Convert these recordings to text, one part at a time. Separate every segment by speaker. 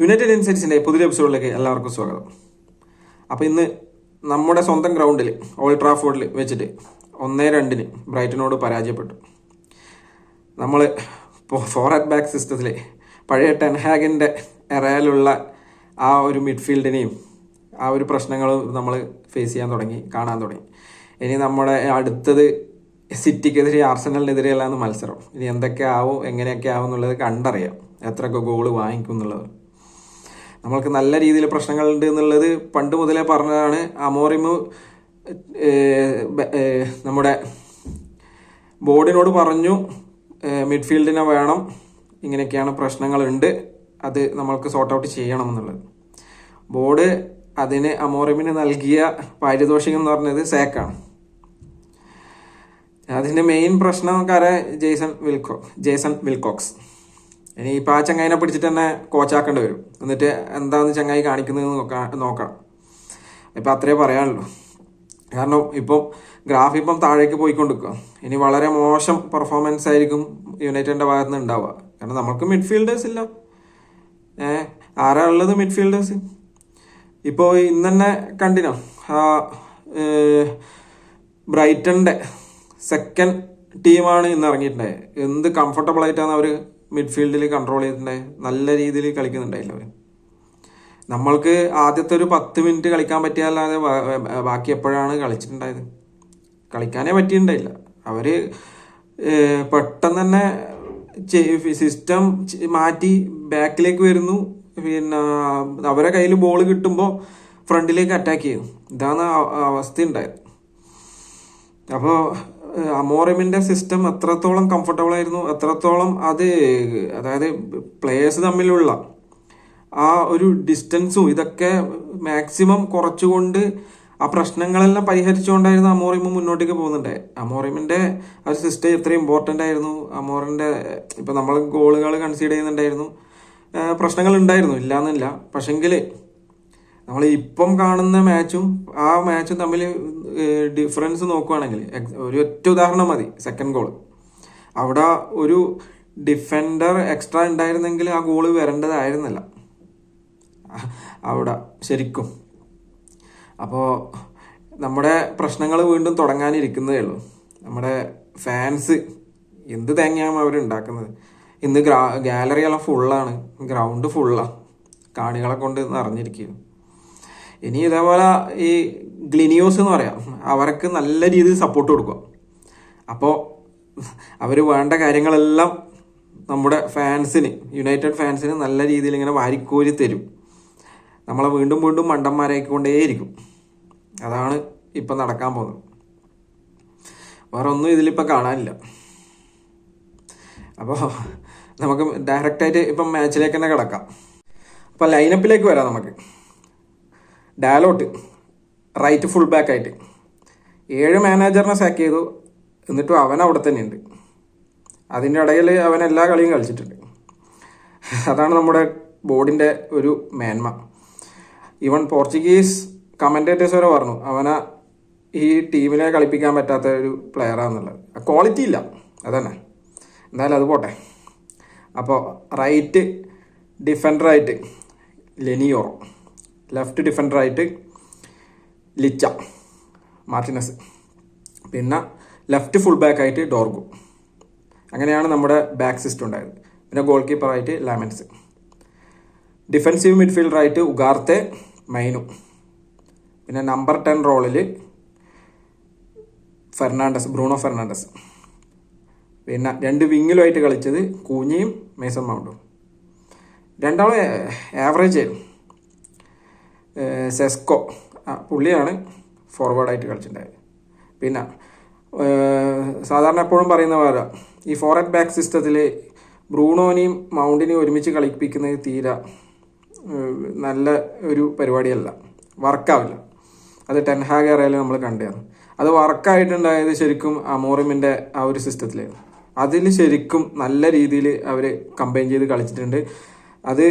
Speaker 1: United ഇൻസൈറ്റ്സിൻ്റെ പുതിയ എപ്പിസോഡിലേക്ക് എല്ലാവർക്കും സ്വാഗതം. അപ്പോൾ ഇന്ന് നമ്മുടെ സ്വന്തം ഗ്രൗണ്ടിൽ ഓൾഡ് ട്രാഫോർഡിൽ വെച്ചിട്ട് 1-2 ബ്രൈറ്റനോട് പരാജയപ്പെട്ടു. നമ്മൾ ഫോർവേഡ് ബാക്ക് സിസ്റ്റത്തിൽ പഴയ ടെൻഹാഗിൻ്റെ എറയിലുള്ള ആ ഒരു മിഡ്ഫീൽഡിനെയും ആ ഒരു പ്രശ്നങ്ങളും നമ്മൾ ഫേസ് ചെയ്യാൻ തുടങ്ങി, കാണാൻ തുടങ്ങി. ഇനി നമ്മുടെ അടുത്തത് സിറ്റിക്കെതിരെ ആർസനലിനെതിരെയല്ലാന്ന് മത്സരം. ഇനി എന്തൊക്കെ ആവും, എങ്ങനെയൊക്കെ ആവും എന്നുള്ളത് കണ്ടറിയാം. എത്രയൊക്കെ ഗോള് വാങ്ങിക്കും എന്നുള്ളത്. നമ്മൾക്ക് നല്ല രീതിയിൽ പ്രശ്നങ്ങളുണ്ട് എന്നുള്ളത് പണ്ട് മുതലേ പറഞ്ഞതാണ്. അമോറിമ് നമ്മുടെ ബോർഡിനോട് പറഞ്ഞു, മിഡ്ഫീൽഡിനെ വേണം, ഇങ്ങനെയൊക്കെയാണ് പ്രശ്നങ്ങളുണ്ട്, അത് നമ്മൾക്ക് സോർട്ട് ഔട്ട് ചെയ്യണം എന്നുള്ളത്. ബോർഡ് അതിന് അമോറിമിന് നൽകിയ പാരിതോഷികം എന്ന് പറഞ്ഞത് സേക്കാണ്. അതിൻ്റെ മെയിൻ പ്രശ്നക്കാരെ ജേസൺ വിൽകോക്സ്. ഇനി ഇപ്പം ആ ചങ്ങായിനെ പിടിച്ചിട്ട് തന്നെ കോച്ചാക്കേണ്ടി വരും. എന്നിട്ട് എന്താണെന്ന് ചങ്ങായി കാണിക്കുന്നത് നോക്കണം. ഇപ്പം അത്രേ പറയാനുള്ളൂ. കാരണം ഗ്രാഫ് താഴേക്ക് പോയിക്കൊണ്ടിരിക്കുക. ഇനി വളരെ മോശം പെർഫോമൻസ് ആയിരിക്കും യുണൈറ്റഡിൻ്റെ ഭാഗത്ത് നിന്ന് ഉണ്ടാവുക. കാരണം നമുക്ക് മിഡ്ഫീൽഡേഴ്സ് ഇല്ല. ആരാ ഉള്ളത് മിഡ്ഫീൽഡേഴ്സ്? ഇപ്പോൾ ഇന്ന് തന്നെ കണ്ടിനോ, ബ്രൈറ്റൻ്റെ സെക്കൻഡ് ടീമാണ് ഇന്ന് ഇറങ്ങിയിട്ടുണ്ടായത്. എന്ത് കംഫർട്ടബിൾ ആയിട്ടാണ് അവർ മിഡ്ഫീൽഡിൽ കൺട്രോൾ ചെയ്തിട്ടുണ്ടായത്. നല്ല രീതിയിൽ കളിക്കുന്നുണ്ടായില്ല അവർ. നമ്മൾക്ക് ആദ്യത്തെ ഒരു 10 മിനിറ്റ് കളിക്കാൻ പറ്റിയല്ലാതെ ബാക്കി എപ്പോഴാണ് കളിച്ചിട്ടുണ്ടായത്? കളിക്കാനേ പറ്റിയിട്ടുണ്ടായില്ല. അവർ പെട്ടെന്ന് തന്നെ സിസ്റ്റം മാറ്റി ബാക്കിലേക്ക് വരുന്നു. പിന്നെ അവരെ കയ്യിൽ ബോൾ കിട്ടുമ്പോൾ ഫ്രണ്ടിലേക്ക് അറ്റാക്ക് ചെയ്യും. ഇതാണ് അവസ്ഥ ഉണ്ടായത്. അപ്പോൾ അമോറിമിൻ്റെ സിസ്റ്റം എത്രത്തോളം കംഫർട്ടബിൾ ആയിരുന്നു, എത്രത്തോളം അതായത് പ്ലേയേഴ്സ് തമ്മിലുള്ള ആ ഒരു ഡിസ്റ്റൻസും ഇതൊക്കെ മാക്സിമം കുറച്ചുകൊണ്ട് ആ പ്രശ്നങ്ങളെല്ലാം പരിഹരിച്ചുകൊണ്ടായിരുന്നു അമോറിമ് മുന്നോട്ടേക്ക് പോകുന്നുണ്ട്. അമോറിമിൻ്റെ ആ ഒരു സിസ്റ്റം എത്ര ഇമ്പോർട്ടൻ്റ് ആയിരുന്നു. അമോറിൻ്റെ ഇപ്പം നമ്മൾ ഗോളുകൾ കൺസീഡ് ചെയ്യുന്നുണ്ടായിരുന്നു, പ്രശ്നങ്ങൾ ഉണ്ടായിരുന്നു, ഇല്ലയെന്നില്ല. പക്ഷെങ്കിൽ നമ്മൾ ഇപ്പം കാണുന്ന മാച്ചും ആ മാച്ചും തമ്മിൽ ഡിഫറൻസ് നോക്കുകയാണെങ്കിൽ ഒരു ഒറ്റ ഉദാഹരണം മതി. സെക്കൻഡ് ഗോൾ, അവിടെ ഒരു ഡിഫൻഡർ എക്സ്ട്രാ ഉണ്ടായിരുന്നെങ്കിൽ ആ ഗോള് വരേണ്ടതായിരുന്നില്ല അവിടെ ശരിക്കും. അപ്പോൾ നമ്മുടെ പ്രശ്നങ്ങൾ വീണ്ടും തുടങ്ങാനിരിക്കുന്നതേ ഉള്ളൂ. നമ്മുടെ ഫാൻസ് എന്ത് തേങ്ങയാണ് അവരുണ്ടാക്കുന്നത്. ഇന്ന് ഗാലറിയെല്ലാം ഫുള്ളാണ്, ഗ്രൗണ്ട് ഫുള്ളാണ്, കാണികളെ കൊണ്ട് നിറഞ്ഞിരിക്കുകയാണ്. ഇനി ഇതേപോലെ ഈ ഗ്ലിനിയോസ് എന്ന് പറയാം, അവർക്ക് നല്ല രീതിയിൽ സപ്പോർട്ട് കൊടുക്കുക. അപ്പോൾ അവർ വേണ്ട കാര്യങ്ങളെല്ലാം നമ്മുടെ ഫാൻസിന്, യുണൈറ്റഡ് ഫാൻസിന് നല്ല രീതിയിൽ ഇങ്ങനെ വാരിക്കോരി തരും. നമ്മളെ വീണ്ടും വീണ്ടും മണ്ടന്മാരായിക്കൊണ്ടേയിരിക്കും. അതാണ് ഇപ്പം നടക്കാൻ പോകുന്നത്. വേറെ ഒന്നും ഇതിലിപ്പോൾ കാണാനില്ല. അപ്പോൾ നമുക്ക് ഡയറക്റ്റായിട്ട് ഇപ്പം മാച്ചിലേക്ക് തന്നെ കിടക്കാം. അപ്പോൾ ലൈനപ്പിലേക്ക് വരാം. നമുക്ക് ഡാലോട്ട് റൈറ്റ് ഫുൾ ബാക്ക് ആയിട്ട് 7 മാനേജറിനെ സാക്ക് ചെയ്തു. എന്നിട്ടും അവൻ അവിടെ തന്നെ ഉണ്ട്. അതിൻ്റെ ഇടയിൽ അവൻ എല്ലാ കളിയും കളിച്ചിട്ടുണ്ട്. അതാണ് നമ്മുടെ ബോർഡിൻ്റെ ഒരു മേന്മ. ഈവൻ പോർച്ചുഗീസ് കമൻറ്റേറ്റേഴ്സ് വരെ പറഞ്ഞു അവനെ ഈ ടീമിനെ കളിപ്പിക്കാൻ പറ്റാത്ത ഒരു പ്ലെയറാണെന്നുള്ളത്. ക്വാളിറ്റി ഇല്ല, അതന്നെ. എന്തായാലും അത് പോട്ടെ. അപ്പോൾ റൈറ്റ് ഡിഫൻഡറായിട്ട് ലെനിയോർ, ലെഫ്റ്റ് ഡിഫൻഡറായിട്ട് ലിച്ച മാർട്ടിനസ്, പിന്നെ ലെഫ്റ്റ് ഫുൾ ബാക്കായിട്ട് ഡോർഗു. അങ്ങനെയാണ് നമ്മുടെ ബാക്ക് സിസ്റ്റം ഉണ്ടായത്. പിന്നെ ഗോൾ കീപ്പറായിട്ട് ലാമൻസ്, ഡിഫൻസീവ് മിഡ്ഫീൽഡറായിട്ട് ഉഗാർത്തെ, മൈനു, പിന്നെ നമ്പർ 10 റോളിൽ ബ്രൂണോ ഫെർണാണ്ടസ്. പിന്നെ 2 വിങ്ങിലുമായിട്ട് കളിച്ചത് കൂഞ്ഞിയും മേസൺ മൗണ്ടും. രണ്ടാളും ആവറേജ് ആയിരുന്നു. സെസ്കോ പുള്ളിയാണ് ഫോർവേഡായിട്ട് കളിച്ചിട്ടുണ്ടായത്. പിന്നെ സാധാരണ എപ്പോഴും പറയുന്ന പോലെ ഈ ഫോർവേഡ് ബാക്ക് സിസ്റ്റത്തിൽ ബ്രൂണോനെയും മൗണ്ടിനെയും ഒരുമിച്ച് കളിപ്പിക്കുന്നത് തീരെ നല്ല ഒരു പരിപാടിയല്ല, വർക്കാവില്ല. അത് ടെൻഹാഗ് ഏറയിൽ നമ്മൾ കണ്ടതാണ്. അത് വർക്കായിട്ടുണ്ടായത് ശരിക്കും അമോറിമിൻ്റെ ആ ഒരു സിസ്റ്റത്തിലായിരുന്നു. അതിൽ ശരിക്കും നല്ല രീതിയിൽ അവർ കമ്പൈൻ ചെയ്ത് കളിച്ചിട്ടുണ്ട്. അത്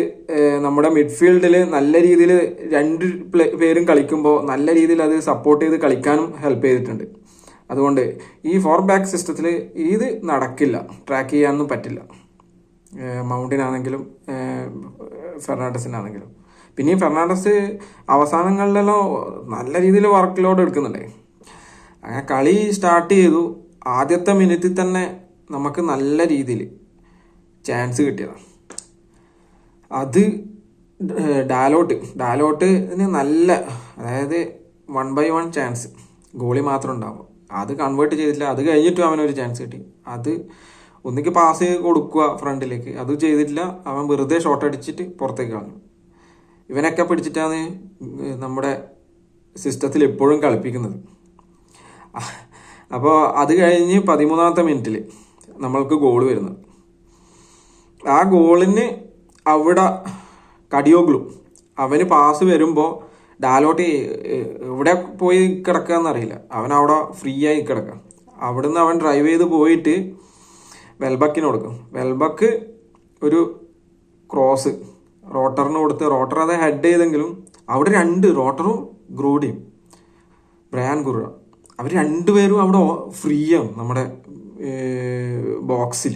Speaker 1: നമ്മുടെ മിഡ്ഫീൽഡിൽ നല്ല രീതിയിൽ 2 പേരും കളിക്കുമ്പോൾ നല്ല രീതിയിൽ അത് സപ്പോർട്ട് ചെയ്ത് കളിക്കാനും ഹെൽപ്പ് ചെയ്തിട്ടുണ്ട്. അതുകൊണ്ട് ഈ 4 ബാക്ക് സിസ്റ്റത്തിൽ ഇത് നടക്കില്ല, ട്രാക്ക് ചെയ്യാനൊന്നും പറ്റില്ല. മൗണ്ടിനാണെങ്കിലും ഫെർണാണ്ടസിനാണെങ്കിലും. പിന്നെയും ഫെർണാണ്ടസ് അവസാനങ്ങളിലെല്ലാം നല്ല രീതിയിൽ വർക്ക് ലോഡ് എടുക്കുന്നുണ്ടേ. അങ്ങനെ കളി സ്റ്റാർട്ട് ചെയ്തു. ആദ്യത്തെ മിനിറ്റിൽ തന്നെ നമുക്ക് നല്ല രീതിയിൽ ചാൻസ് കിട്ടിയതാണ്. അത് ഡാലോട്ടിന് നല്ല, അതായത് 1/1 ചാൻസ്, ഗോളി മാത്രം ഉണ്ടാവും. അത് കൺവേർട്ട് ചെയ്തിട്ടില്ല. അത് കഴിഞ്ഞിട്ടും അവനൊരു ചാൻസ് കിട്ടി. അത് ഒന്നിക്ക് പാസ് കൊടുക്കുക ഫ്രണ്ടിലേക്ക്, അത് ചെയ്തിട്ടില്ല. അവൻ വെറുതെ ഷോട്ട് അടിച്ചിട്ട് പുറത്തേക്ക് കളഞ്ഞു. ഇവനൊക്കെ പിടിച്ചിട്ടാണ് നമ്മുടെ സിസ്റ്റത്തിൽ എപ്പോഴും കളിപ്പിക്കുന്നത്. അപ്പോൾ അത് കഴിഞ്ഞ് 13ാമത്തെ മിനിറ്റിൽ നമ്മൾക്ക് ഗോൾ വരുന്നത്. ആ ഗോളിന് അവിടെ കടിയോഗ്ലു അവന് പാസ് വരുമ്പോൾ ഡാലോട്ടി എവിടെ പോയി കിടക്കുക എന്നറിയില്ല. അവൻ അവിടെ ഫ്രീ ആയി കിടക്കുക. അവിടുന്ന് അവൻ ഡ്രൈവ് ചെയ്ത് പോയിട്ട് വെൽബക്കിന് കൊടുക്കും. വെൽബക്ക് ഒരു ക്രോസ് റോട്ടറിന് കൊടുത്ത്, റോട്ടർ അത് ഹെഡ് ചെയ്തെങ്കിലും അവിടെ 2 റോട്ടറും ഗ്രൂഡിയും ബ്രയാൻ ഗുറ അവർ രണ്ടുപേരും അവിടെ ഫ്രീയാണ് നമ്മുടെ ബോക്സിൽ.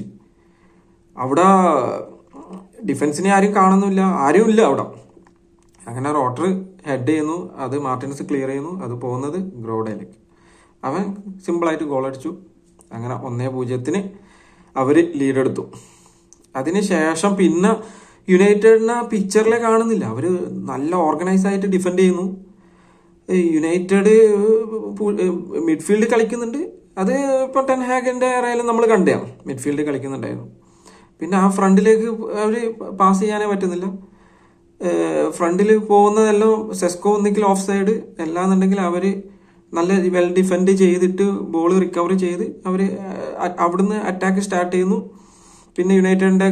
Speaker 1: അവിടെ ഡിഫൻസിനെ ആരും കാണുന്നില്ല, ആരും ഇല്ല അവിടെ. അങ്ങനെ റോട്ടർ ഹെഡ് ചെയ്യുന്നു, അത് മാർട്ടിനസ് ക്ലിയർ ചെയ്യുന്നു, അത് പോകുന്നത് ഗ്രോഡയിലേക്ക്. അവൻ സിമ്പിളായിട്ട് ഗോൾ അടിച്ചു. അങ്ങനെ 1-0 അവർ ലീഡെടുത്തു. അതിന് ശേഷം പിന്നെ യുണൈറ്റഡിനെ പിക്ചറിലെ കാണുന്നില്ല. അവർ നല്ല ഓർഗനൈസ് ആയിട്ട് ഡിഫെൻഡ് ചെയ്യുന്നു. യുണൈറ്റഡ് മിഡ്ഫീൽഡ് കളിക്കുന്നുണ്ട്. അത് ഇപ്പോൾ ടെൻ ഹാഗിൻ്റെ ഏറയിലും നമ്മൾ കണ്ടതാണ്, മിഡ്ഫീൽഡ് കളിക്കുന്നുണ്ടായിരുന്നു. പിന്നെ ആ ഫ്രണ്ടിലേക്ക് അവർ പാസ് ചെയ്യാനേ പറ്റുന്നില്ല. ഫ്രണ്ടിൽ പോകുന്നതെല്ലാം സെസ്കോ ഒന്നിക്കിൽ ഓഫ് സൈഡ്, അല്ലാന്നുണ്ടെങ്കിൽ അവർ നല്ല വെൽ ഡിഫെൻഡ് ചെയ്തിട്ട് ബോൾ റിക്കവർ ചെയ്ത് അവർ അവിടുന്ന് അറ്റാക്ക് സ്റ്റാർട്ട് ചെയ്യുന്നു. പിന്നെ യുണൈറ്റഡിൻ്റെ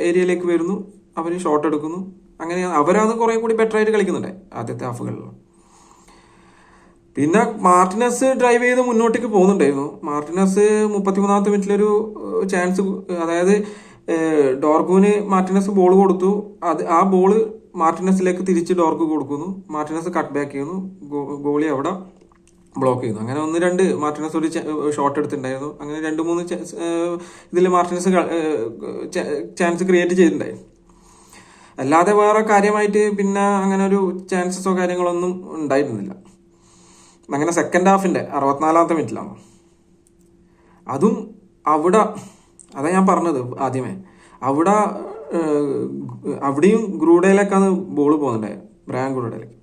Speaker 1: ഏരിയയിലേക്ക് വരുന്നു, അവർ ഷോട്ട് എടുക്കുന്നു. അങ്ങനെ അവരത് കുറേ കൂടി ബെറ്റർ ആയിട്ട് കളിക്കുന്നുണ്ട് ആദ്യത്തെ ഹാഫുകളിൽ. പിന്നെ മാർട്ടിനസ് ഡ്രൈവ് ചെയ്ത് മുന്നോട്ടേക്ക് പോകുന്നുണ്ടായിരുന്നു. മാർട്ടിനസ് 33ാമത്തെ മിനിറ്റിലൊരു ചാൻസ്, അതായത് ഡോർഗുവിന് മാർട്ടിനസ് ബോൾ കൊടുത്തു. ആ ബോള് മാർട്ടിനസിലേക്ക് തിരിച്ച് ഡോർഗു കൊടുക്കുന്നു. മാർട്ടിനസ് കട്ട് ബാക്ക് ചെയ്യുന്നു, ഗോളി അവിടെ ബ്ലോക്ക് ചെയ്യുന്നു. അങ്ങനെ 1-2 മാർട്ടിനസ് ഒരു ഷോട്ട് എടുത്തിട്ടുണ്ടായിരുന്നു. അങ്ങനെ 2-3 ഇതിൽ മാർട്ടിനസ് ചാൻസ് ക്രിയേറ്റ് ചെയ്തിട്ടുണ്ടായിരുന്നു. അല്ലാതെ വേറെ കാര്യമായിട്ട് പിന്നെ അങ്ങനെ ഒരു ചാൻസസോ കാര്യങ്ങളൊന്നും ഉണ്ടായിരുന്നില്ല. അങ്ങനെ സെക്കൻഡ് ഹാഫിൻ്റെ 64ാമത്തെ മിനിറ്റിലാണ് അതും അവിടെ, അതാ ഞാൻ പറഞ്ഞത് ആദ്യമേ, അവിടെയും ഗ്രൂഡയിലേക്കാണ് ബോൾ പോകുന്നുണ്ടായത്, ബ്രയാൻ ഗ്രൂഡയിലേക്ക്.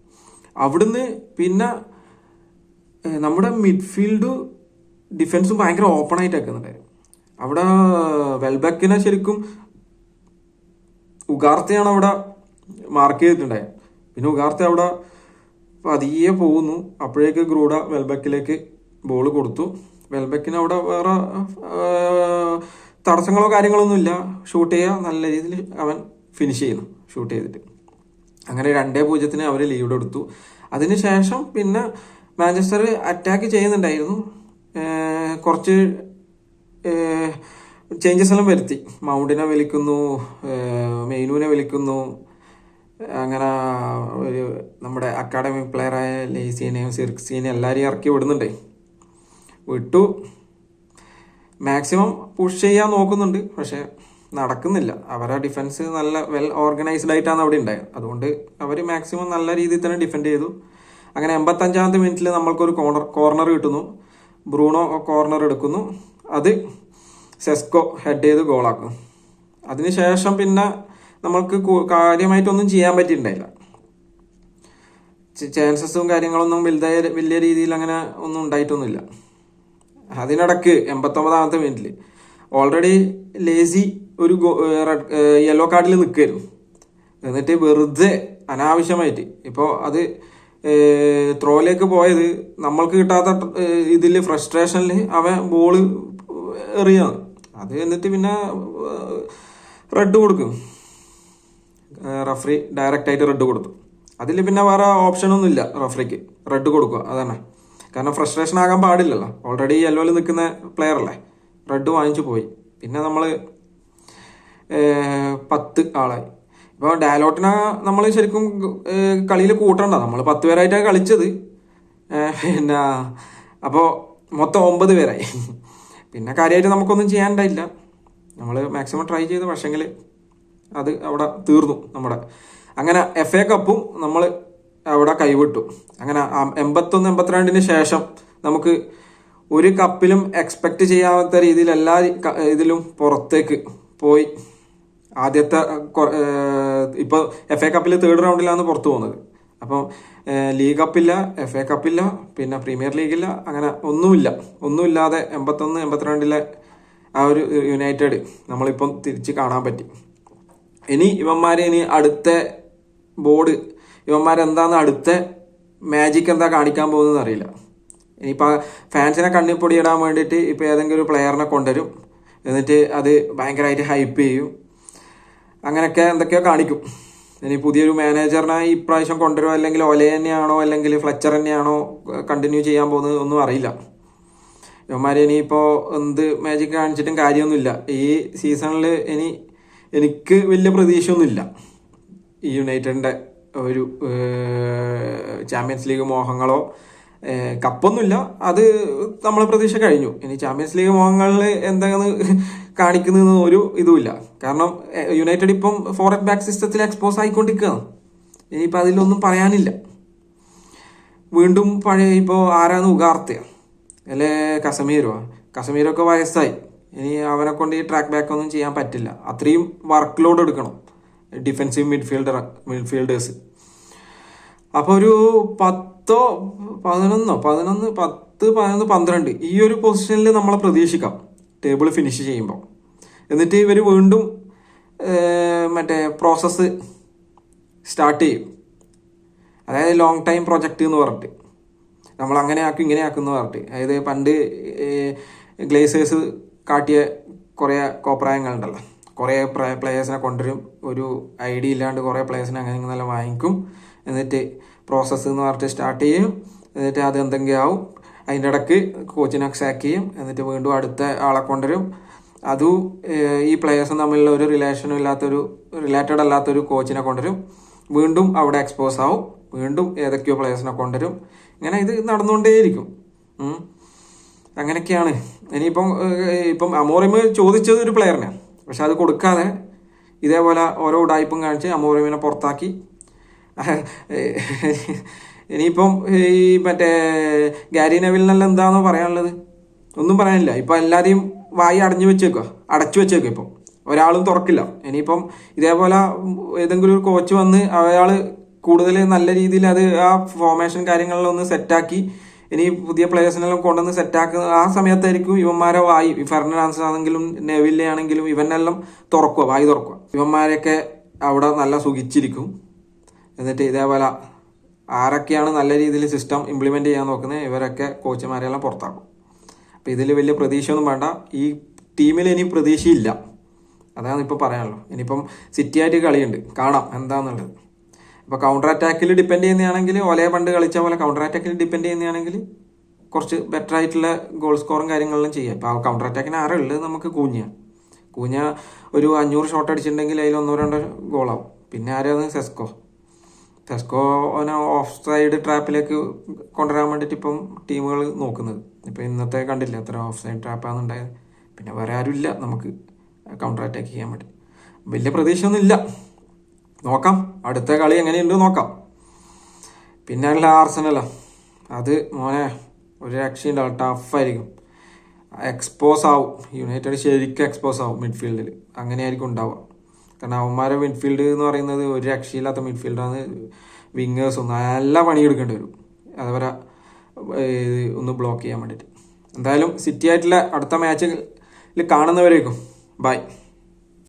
Speaker 1: അവിടുന്ന് പിന്നെ നമ്മുടെ മിഡ്ഫീൽഡ് ഡിഫൻസും ഭയങ്കര ഓപ്പൺ ആയിട്ട് വെക്കുന്നുണ്ടായിരുന്നു. അവിടെ വെൽബക്കിനെ ശരിക്കും ഉഗാർത്തയാണ് അവിടെ മാർക്ക് ചെയ്തിട്ടുണ്ടായത്. പിന്നെ ഉഗാർത്ത അവിടെ പതിയെ പോകുന്നു. അപ്പോഴേക്ക് ഗ്രൂഡ വെൽബക്കിലേക്ക് ബോൾ കൊടുത്തു. വെൽബക്കിന് അവിടെ വേറെ തടസ്സങ്ങളോ കാര്യങ്ങളൊന്നും ഇല്ല. ഷൂട്ട് ചെയ്യുക, നല്ല രീതിയിൽ അവൻ ഫിനിഷ് ചെയ്യുന്നു ഷൂട്ട് ചെയ്തിട്ട്. അങ്ങനെ 2-0 അവർ ലീഡ് എടുത്തു. അതിനുശേഷം പിന്നെ മാഞ്ചസ്റ്റർ അറ്റാക്ക് ചെയ്യുന്നുണ്ടായിരുന്നു. കുറച്ച് ചേഞ്ചസ് എല്ലാം വരുത്തി. മൗണ്ടിനെ വിളിക്കുന്നു, മെയിനുവിനെ വിളിക്കുന്നു. അങ്ങനെ ഒരു നമ്മുടെ അക്കാഡമിക് പ്ലെയറായ ലേസിനെയും സിർക്സിനെയും എല്ലാവരെയും ഇറക്കി വിട്ടു. മാക്സിമം പുഷ് ചെയ്യാൻ നോക്കുന്നുണ്ട്, പക്ഷെ നടക്കുന്നില്ല. അവരുടെ ഡിഫൻസ് നല്ല വെൽ ഓർഗനൈസ്ഡ് ആയിട്ടാണ് അവിടെ ഉണ്ടായത്. അതുകൊണ്ട് അവർ മാക്സിമം നല്ല രീതിയിൽ തന്നെ ഡിഫെൻഡ് ചെയ്തു. അങ്ങനെ 85ാമത്തെ മിനിറ്റിൽ നമ്മൾക്കൊരു കോർണർ കിട്ടുന്നു. ബ്രൂണോ കോർണർ എടുക്കുന്നു, അത് സെസ്കോ ഹെഡ് ചെയ്ത് ഗോളാക്കും. അതിനുശേഷം പിന്നെ നമ്മൾക്ക് കാര്യമായിട്ടൊന്നും ചെയ്യാൻ പറ്റിയിട്ടുണ്ടായില്ല. ചാൻസസും കാര്യങ്ങളൊന്നും വലിയ രീതിയിൽ അങ്ങനെ ഒന്നും ഉണ്ടായിട്ടൊന്നുമില്ല. അതിനിടക്ക് 89ാമത്തെ മിനിറ്റിൽ ഓൾറെഡി ലേസി ഒരു യെല്ലോ കാർഡിൽ നിൽക്കുമായിരുന്നു. എന്നിട്ട് വെറുതെ അനാവശ്യമായിട്ട് ഇപ്പോൾ അത് ത്രോയിലേക്ക് പോയത് നമ്മൾക്ക് കിട്ടാത്ത ഇതിൽ ഫ്രസ്ട്രേഷനിൽ അവൻ ബോള് എറിയാണ്. അത് എന്നിട്ട് പിന്നെ റെഡ് കൊടുക്കും. റഫറി ഡയറക്റ്റായിട്ട് റെഡ് കൊടുത്തു. അതിൽ പിന്നെ വേറെ ഓപ്ഷനൊന്നുമില്ല റഫറിക്ക്, റെഡ് കൊടുക്കുക അതന്നെ. കാരണം ഫ്രസ്ട്രേഷൻ ആകാൻ പാടില്ലല്ലോ, ഓൾറെഡി യെല്ലോയിൽ നിൽക്കുന്ന പ്ലെയർ അല്ലേ. റെഡ് വാങ്ങിച്ചു പോയി. പിന്നെ നമ്മൾ 10 ആളായി. ഇപ്പോൾ ഡയലോട്ടിനെ നമ്മൾ ശരിക്കും കളിയിൽ കൂട്ടണ്ട, നമ്മൾ 10 പേരായിട്ടാണ് കളിച്ചത്. പിന്നെ അപ്പോൾ മൊത്തം 9 പേരായി. പിന്നെ കാര്യമായിട്ട് നമുക്കൊന്നും ചെയ്യാനുണ്ടായില്ല. നമ്മൾ മാക്സിമം ട്രൈ ചെയ്തു, പക്ഷെങ്കിൽ അത് അവിടെ തീർന്നു നമ്മുടെ. അങ്ങനെ FA കപ്പും നമ്മൾ അവിടെ കൈവിട്ടു. അങ്ങനെ 81-82 ശേഷം നമുക്ക് ഒരു കപ്പിലും എക്സ്പെക്ട് ചെയ്യാത്ത രീതിയിൽ എല്ലാ ഇതിലും പുറത്തേക്ക് പോയി. ആദ്യത്തെ ഇപ്പോൾ FA കപ്പിൽ 3rd റൗണ്ടിലാണ് പുറത്തു പോകുന്നത്. അപ്പം ലീഗ് കപ്പില്ല, FA കപ്പില്ല, പിന്നെ പ്രീമിയർ ലീഗില്ല, അങ്ങനെ ഒന്നുമില്ലാതെ 81-82 ആ ഒരു യുണൈറ്റഡ് നമ്മളിപ്പം തിരിച്ച് കാണാൻ പറ്റി. ഇനി അടുത്ത ബോർഡ് ഇവന്മാരെന്താന്ന് അടുത്ത മാജിക് എന്താ കാണിക്കാൻ പോകുന്നതെന്ന് അറിയില്ല. ഇനിയിപ്പോൾ ഫാൻസിനെ കണ്ണിൽ പൊടിയിടാൻ വേണ്ടിയിട്ട് ഇപ്പോൾ ഏതെങ്കിലും ഒരു പ്ലെയറിനെ കൊണ്ടുവരും, എന്നിട്ട് അത് ഭയങ്കരമായിട്ട് ഹൈപ്പ് ചെയ്യും, അങ്ങനെയൊക്കെ എന്തൊക്കെയോ കാണിക്കും. ഇനി പുതിയൊരു മാനേജറിനെ ഇപ്രാവശ്യം കൊണ്ടുവരുമോ, അല്ലെങ്കിൽ ഒലെ തന്നെയാണോ അല്ലെങ്കിൽ ഫ്ലെച്ചർ തന്നെയാണോ കണ്ടിന്യൂ ചെയ്യാൻ പോകുന്നത് ഒന്നും അറിയില്ല. ഇവന്മാർ ഇനിയിപ്പോൾ എന്ത് മാജിക് കാണിച്ചിട്ടും കാര്യമൊന്നുമില്ല. ഈ സീസണിൽ എനിക്ക് വലിയ പ്രതീക്ഷയൊന്നുമില്ല ഈ യുണൈറ്റഡിൻ്റെ ഒരു ചാമ്പ്യൻസ് ലീഗ് മോഹങ്ങളോ കപ്പൊന്നുമില്ല, അത് നമ്മളെ പ്രതീക്ഷ കഴിഞ്ഞു. ഇനി ചാമ്പ്യൻസ് ലീഗ് മോഹങ്ങളിൽ എന്താണ് കാണിക്കുന്നതെന്ന് ഒരു ഇതുമില്ല. കാരണം യുണൈറ്റഡ് ഇപ്പം 4-back സിസ്റ്റത്തിൽ എക്സ്പോസ് ആയിക്കൊണ്ടിരിക്കുകയാണ്. ഇനിയിപ്പോൾ അതിലൊന്നും പറയാനില്ല. വീണ്ടും പഴയ ഇപ്പോൾ ആരാന്ന് ഉഗാർത്ത അല്ലെ കസമീരൊക്കെ വയസ്സായി. ഇനി അവനെ കൊണ്ട് ഈ ട്രാക്ക് ബാക്ക് ഒന്നും ചെയ്യാൻ പറ്റില്ല. അത്രയും വർക്ക് ലോഡ് എടുക്കണം ഡിഫെൻസീവ് മിഡ്ഫീൽഡേഴ്സ്. അപ്പോൾ ഒരു 10-11-12 ഈ ഒരു പൊസിഷനിൽ നമ്മളെ പ്രതീക്ഷിക്കാം ടേബിൾ ഫിനിഷ് ചെയ്യുമ്പോൾ. എന്നിട്ട് ഇവർ വീണ്ടും പ്രോസസ്സ് സ്റ്റാർട്ട് ചെയ്യും. അതായത് ലോങ് ടൈം പ്രൊജക്റ്റ് എന്ന് പറഞ്ഞിട്ട് നമ്മൾ അങ്ങനെ ആക്കും ഇങ്ങനെ ആക്കും എന്ന് പറഞ്ഞിട്ട്. അതായത് പണ്ട് ഗ്ലേസേഴ്സ് കാട്ടിയ കുറേ കോപ്രായങ്ങളുണ്ടല്ലോ, കുറേ പ്ലേയേഴ്സിനെ കൊണ്ടുവരും, ഒരു ഐഡിയ ഇല്ലാണ്ട് കുറേ പ്ലേയേഴ്സിനെ അങ്ങനെ ഇങ്ങനെ വാങ്ങിക്കും, എന്നിട്ട് പ്രോസസ്സ് എന്ന് പറഞ്ഞിട്ട് സ്റ്റാർട്ട് ചെയ്യും, എന്നിട്ട് അത് എന്തെങ്കിലും ആവും, അതിൻ്റെ ഇടയ്ക്ക് കോച്ചിനെ സാക്ക് ചെയ്യും, എന്നിട്ട് വീണ്ടും അടുത്ത ആളെ കൊണ്ടുവരും. അതും ഈ പ്ലേയേഴ്സും തമ്മിലുള്ള ഒരു റിലേറ്റഡ് അല്ലാത്തൊരു കോച്ചിനെ കൊണ്ടുവരും, വീണ്ടും അവിടെ എക്സ്പോസ് ആവും, വീണ്ടും ഏതൊക്കെയോ പ്ലേയേഴ്സിനെ കൊണ്ടുവരും. ഇങ്ങനെ ഇത് നടന്നുകൊണ്ടേയിരിക്കും. അങ്ങനെയൊക്കെയാണ്. ഇപ്പം അമോറിമ് ചോദിച്ചത് ഒരു പ്ലെയറിനെ, പക്ഷെ അത് കൊടുക്കാതെ ഇതേപോലെ ഓരോ ഉടായ്പും കാണിച്ച് അമോറിമിനെ പുറത്താക്കി. ഇനിയിപ്പം ഈ ഗാരി നെവിലിനെല്ലാം എന്താണെന്ന് പറയാനുള്ളത്? ഒന്നും പറയാനില്ല. ഇപ്പം എല്ലാവരെയും വായി അടച്ചു വെച്ചേക്കുക. ഇപ്പം ഒരാളും തുറക്കില്ല. ഇനിയിപ്പം ഇതേപോലെ ഏതെങ്കിലും ഒരു കോച്ച് വന്ന് അയാൾ കൂടുതൽ നല്ല രീതിയിൽ അത് ആ ഫോർമേഷൻ കാര്യങ്ങളിലൊന്ന് സെറ്റാക്കി ഇനി പുതിയ പ്ലേയേഴ്സിനെല്ലാം കൊണ്ടുവന്ന് സെറ്റാക്കുന്ന ആ സമയത്തായിരിക്കും ഇവന്മാരെ വായി, ഫെർണാണ്ടസ് ആണെങ്കിലും നെവിലെ ആണെങ്കിലും ഇവനെല്ലാം വായി തുറക്കുക. ഇവന്മാരെയൊക്കെ അവിടെ നല്ല സുഖിച്ചിരിക്കും. എന്നിട്ട് ഇതേപോലെ ആരൊക്കെയാണ് നല്ല രീതിയിൽ സിസ്റ്റം ഇംപ്ലിമെൻ്റ് ചെയ്യാൻ നോക്കുന്നത് ഇവരൊക്കെ കോച്ചുമാരെല്ലാം പുറത്താക്കും. അപ്പോൾ ഇതിൽ വലിയ പ്രതീക്ഷയൊന്നും വേണ്ട. ഈ ടീമിൽ ഇനി പ്രതീക്ഷയില്ല, അതാണ് ഇപ്പോൾ പറയാനുള്ളൂ. ഇനിയിപ്പം സിറ്റിയായിട്ട് കളിയുണ്ട്, കാണാം എന്താണെന്നുള്ളത്. ഇപ്പോൾ കൗണ്ടർ അറ്റാക്കിൽ ഡിപ്പെൻഡ് ചെയ്യുന്നതാണെങ്കിൽ ഒലയെ പണ്ട് കളിച്ച പോലെ കൗണ്ടർ അറ്റാക്കിൽ ഡിപ്പെൻഡ് ചെയ്യുന്നതാണെങ്കിൽ കുറച്ച് ബെറ്റർ ആയിട്ടുള്ള ഗോൾ സ്കോറും കാര്യങ്ങളെല്ലാം ചെയ്യാം. ഇപ്പോൾ കൗണ്ടർ അറ്റാക്കിന് ആരാ ഉള്ളത്? നമുക്ക് കൂഞ്ഞ ഒരു 500 ഷോട്ട് അടിച്ചിട്ടുണ്ടെങ്കിൽ അതിൽ 1-2 ഗോളാവും. പിന്നെ ആരാണ്? സെസ്കോനെ ഓഫ് സൈഡ് ട്രാപ്പിലേക്ക് കൊണ്ടുവരാൻ വേണ്ടിയിട്ട് ഇപ്പം ടീമുകൾ നോക്കുന്നത്. ഇപ്പം ഇന്നത്തെ കണ്ടില്ല എത്ര ഓഫ് സൈഡ് ട്രാപ്പാണ് ഉണ്ടായത്. പിന്നെ വേറെ ആരുമില്ല നമുക്ക് കൗണ്ടർ അറ്റാക്ക് ചെയ്യാൻ വേണ്ടി. വലിയ പ്രതീക്ഷയൊന്നുമില്ല. നോക്കാം അടുത്ത കളി എങ്ങനെയുണ്ട് നോക്കാം. പിന്നെ അല്ല ആർസനലാ, അത് മോനെ ഒരു രക്ഷയുണ്ടാവും, ടഫായിരിക്കും, എക്സ്പോസ് ആവും. യുണൈറ്റഡ് ശരിക്കും എക്സ്പോസ് ആവും മിഡ്ഫീൽഡിൽ, അങ്ങനെയായിരിക്കും ഉണ്ടാവുക. കാരണം അവന്മാരെ മിഡ്ഫീൽഡ് എന്ന് പറയുന്നത് ഒരു രക്ഷയില്ലാത്ത മിഡ്ഫീൽഡാണ്. വിങ്ങേഴ്സും നല്ല പണിയെടുക്കേണ്ടി വരും അതുവരെ ഒന്ന് ബ്ലോക്ക് ചെയ്യാൻ വേണ്ടിയിട്ട്. എന്തായാലും സിറ്റി ആയിട്ടുള്ള അടുത്ത മാച്ചിൽ കാണുന്നവരേക്കും ബൈ.